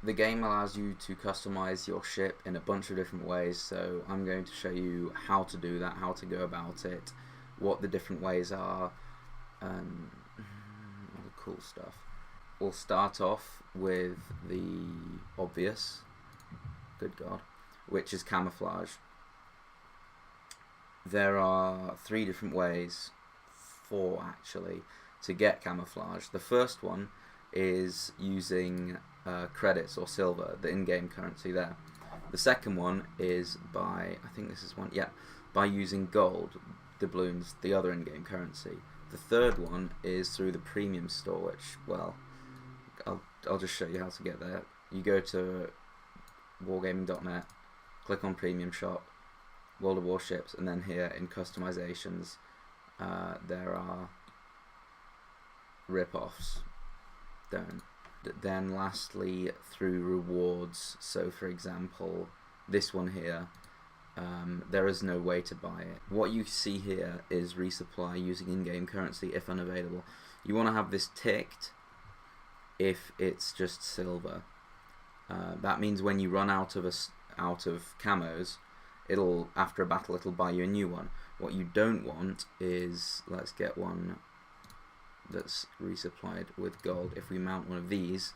The game allows you to customize your ship in a bunch of different ways, so I'm going to show you how to do that, how to go about it, what the different ways are, and all the cool stuff. We'll start off with the obvious, good god, which is camouflage. There are 3 different ways, 4 actually, to get camouflage. The first one is using credits or silver, the in-game currency there. The second one is by, I think this is one, yeah, by using gold, doubloons, the other in-game currency. The third one is through the premium store, which, well, I'll just show you how to get there. You go to wargaming.net, click on premium shop, World of Warships, and then here in customizations there are rip-offs. Then lastly through rewards, so for example this one here, there is no way to buy it. What you see here is resupply using in-game currency if unavailable. You want to have this ticked if it's just silver. That means when you run out of camos, it'll, after a battle, it'll buy you a new one. What you don't want is, let's get one that's resupplied with gold. If we mount one of these,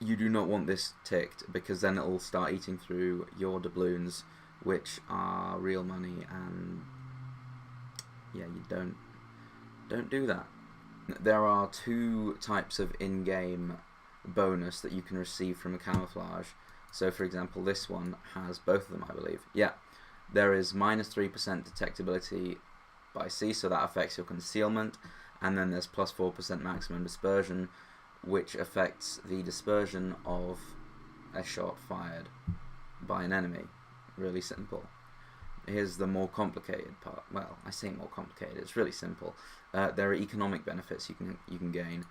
you do not want this ticked, because then it'll start eating through your doubloons, which are real money, and yeah, you don't do that. There are 2 types of in-game bonus that you can receive from a camouflage. So for example, this one has both of them, I believe. Yeah, there is -3% detectability by sea, so that affects your concealment, and then there's +4% maximum dispersion, which affects the dispersion of a shot fired by an enemy. Really simple. Here's the more complicated part. Well, I say more complicated, it's really simple. There are economic benefits you can gain.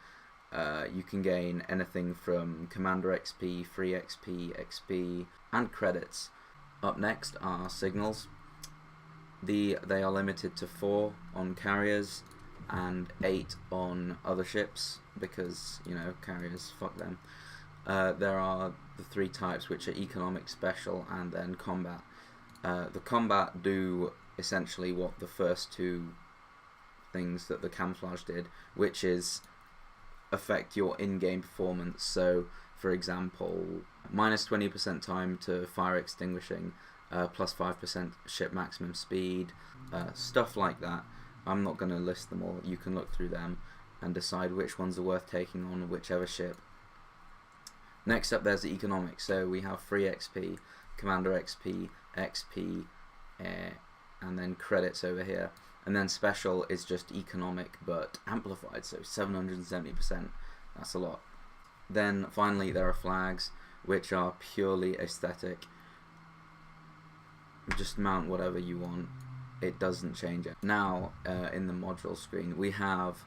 You can gain anything from Commander XP, Free XP, XP, and credits. Up next are signals. They are limited to 4 on carriers and 8 on other ships, because, you know, carriers, fuck them. There are the 3 types, which are economic, special, and then combat. The combat do essentially what the first 2 things that the camouflage did, which is affect your in-game performance. So for example, -20% time to fire extinguishing, +5% ship maximum speed, stuff like that. I'm not going to list them all. You can look through them and decide which ones are worth taking on whichever ship. Next up, there's the economic. So we have Free XP, Commander XP, XP, and then credits over here. And then special is just economic but amplified, so 770%. That's a lot. Then finally there are flags, which are purely aesthetic. Just mount whatever you want. It doesn't change it. Now in the module screen we have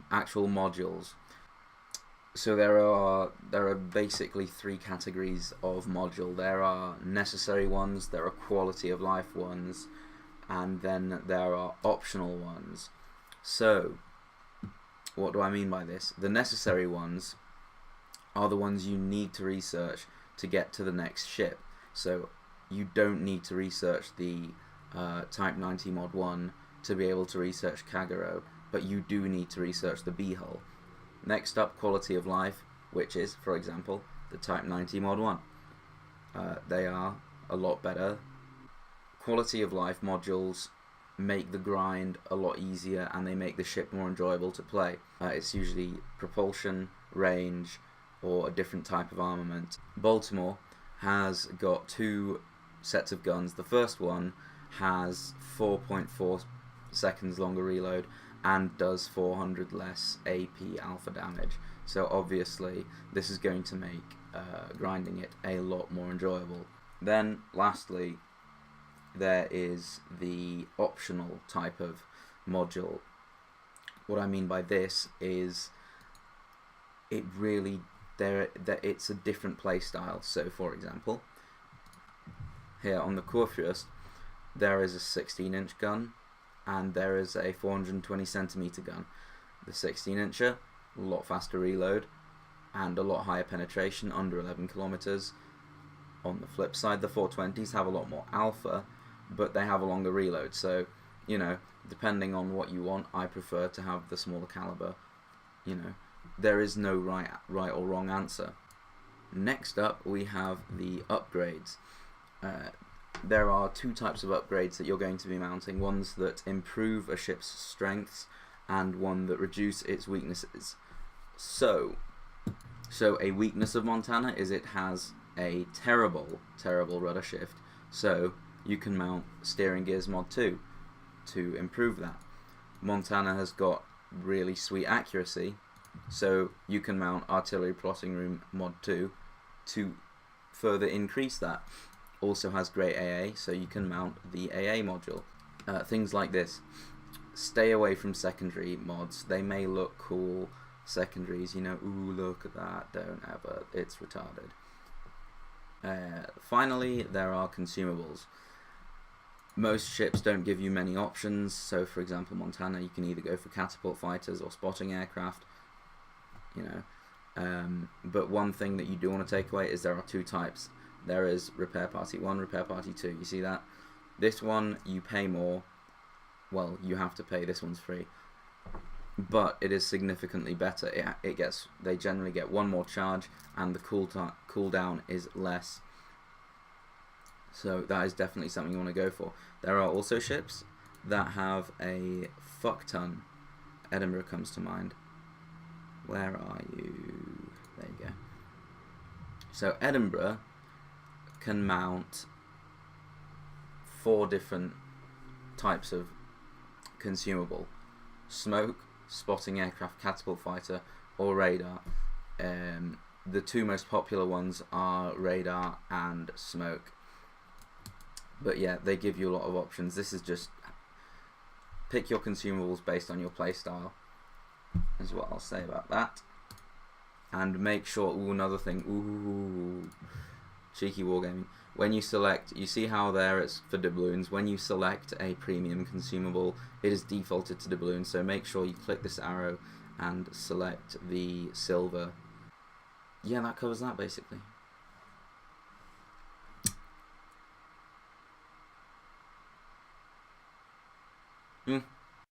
actual modules. So there are basically 3 categories of module. There are necessary ones, there are quality of life ones, and then there are optional ones. So what do I mean by this? The necessary ones are the ones you need to research to get to the next ship. So you don't need to research the Type 90 Mod 1 to be able to research Kagero, but you do need to research the B-hull. Next up, quality of life, which is, for example, the Type 90 Mod 1. They are a lot better. Quality of life modules make the grind a lot easier, and they make the ship more enjoyable to play. It's usually propulsion, range, or a different type of armament. Baltimore has got 2 sets of guns. The first one has 4.4 seconds longer reload and does 400 less AP alpha damage. So obviously this is going to make grinding it a lot more enjoyable. Then lastly, there is the optional type of module. What I mean by this is it's a different playstyle. So for example, here on the Kurfürst there is a 16-inch gun and there is a 420cm gun. The 16-incher, a lot faster reload, and a lot higher penetration, under 11 kilometers. On the flip side, the 420s have a lot more alpha, but they have a longer reload. So, you know, depending on what you want, I prefer to have the smaller caliber. You know, there is no right or wrong answer. Next up, we have the upgrades. There are two types of upgrades that you're going to be mounting. Ones that improve a ship's strengths, and one that reduce its weaknesses. So a weakness of Montana is it has a terrible rudder shift. So you can mount steering gears mod 2 to improve that. Montana has got really sweet accuracy, so you can mount artillery plotting room mod 2 to further increase that. Also has great AA, so you can mount the AA module. Things like this. Stay away from secondary mods. They may look cool, secondaries, you know, ooh, look at that, don't ever, it's retarded. Finally, there are consumables. Most ships don't give you many options, so for example Montana, you can either go for catapult fighters or spotting aircraft, you know. But one thing that you do want to take away is there are two types. There is Repair Party 1, Repair Party 2, you see that? This one you pay more, well, you have to pay, this one's free. But it is significantly better. They generally get one more charge, and the cooldown is less. So that is definitely something you want to go for. There are also ships that have a fuck ton. Edinburgh comes to mind. Where are you? There you go. So Edinburgh can mount 4 different types of consumable: smoke, spotting aircraft, catapult fighter, or radar. The two most popular ones are radar and smoke. But yeah, they give you a lot of options. This is just pick your consumables based on your playstyle, is what I'll say about that. And make sure, ooh, another thing, ooh, cheeky wargaming. When you select, you see how there it's for doubloons. When you select a premium consumable, it is defaulted to doubloons. So make sure you click this arrow and select the silver. Yeah, that covers that basically.